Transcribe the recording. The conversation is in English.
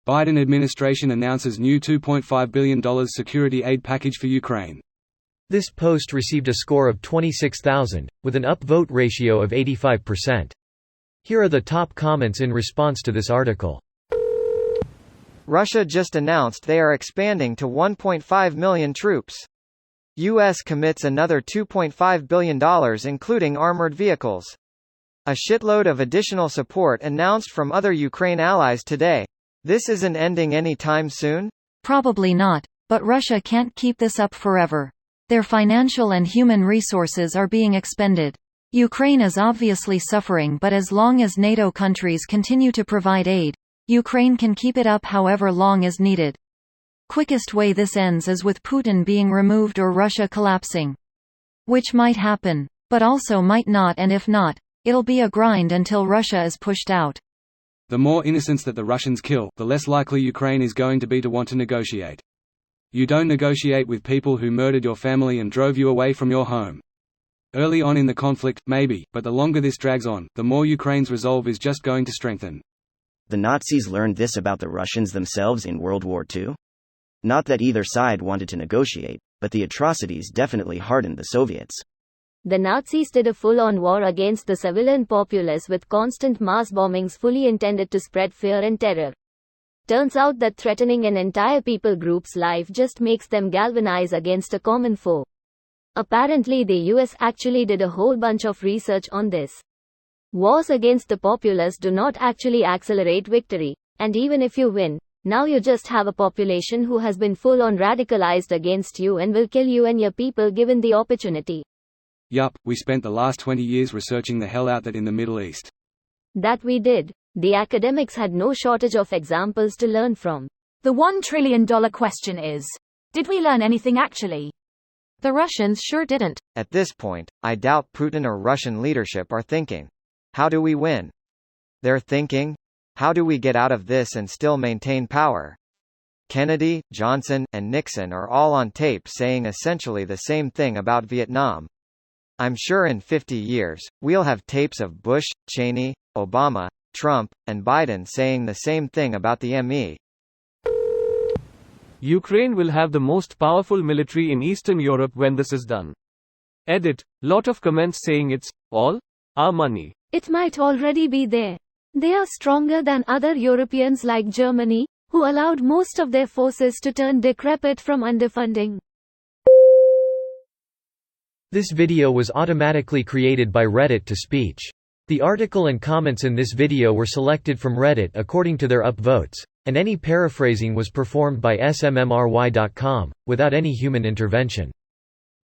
Biden administration announces new $2.5 billion security aid package for Ukraine. This post received a score of 26,000, with an upvote ratio of 85%. Here are the top comments in response to this article. Russia just announced they are expanding to 1.5 million troops. U.S. commits another $2.5 billion including armored vehicles. A shitload of additional support announced from other Ukraine allies today. This isn't ending any time soon? Probably not, but Russia can't keep this up forever. Their financial and human resources are being expended. Ukraine is obviously suffering, but as long as NATO countries continue to provide aid, Ukraine can keep it up however long is needed. Quickest way this ends is with Putin being removed or Russia collapsing. Which might happen, but also might not, and if not, it'll be a grind until Russia is pushed out. The more innocents that the Russians kill, the less likely Ukraine is going to want to negotiate. You don't negotiate with people who murdered your family and drove you away from your home. Early on in the conflict, maybe, but the longer this drags on, the more Ukraine's resolve is just going to strengthen. The Nazis learned this about the Russians themselves in World War II? Not that either side wanted to negotiate, but the atrocities definitely hardened the Soviets. The Nazis did a full-on war against the civilian populace with constant mass bombings fully intended to spread fear and terror. Turns out that threatening an entire people group's life just makes them galvanize against a common foe. Apparently the US actually did a whole bunch of research on this. Wars against the populace do not actually accelerate victory, and even if you win, now you just have a population who has been full-on radicalized against you and will kill you and your people given the opportunity. Yup, we spent the last 20 years researching the hell out that in the Middle East. That we did. The academics had no shortage of examples to learn from. The $1 trillion question is, did we learn anything actually? The Russians sure didn't. At this point, I doubt Putin or Russian leadership are thinking, how do we win? They're thinking, how do we get out of this and still maintain power? Kennedy, Johnson, and Nixon are all on tape saying essentially the same thing about Vietnam. I'm sure in 50 years, we'll have tapes of Bush, Cheney, Obama, Trump, and Biden saying the same thing about the ME. Ukraine will have the most powerful military in Eastern Europe when this is done. Edit. Lot of comments saying it's all our money. It might already be there. They are stronger than other Europeans like Germany, who allowed most of their forces to turn decrepit from underfunding. This video was automatically created by Reddit to speech. The article and comments in this video were selected from Reddit according to their upvotes, and any paraphrasing was performed by smmry.com, without any human intervention.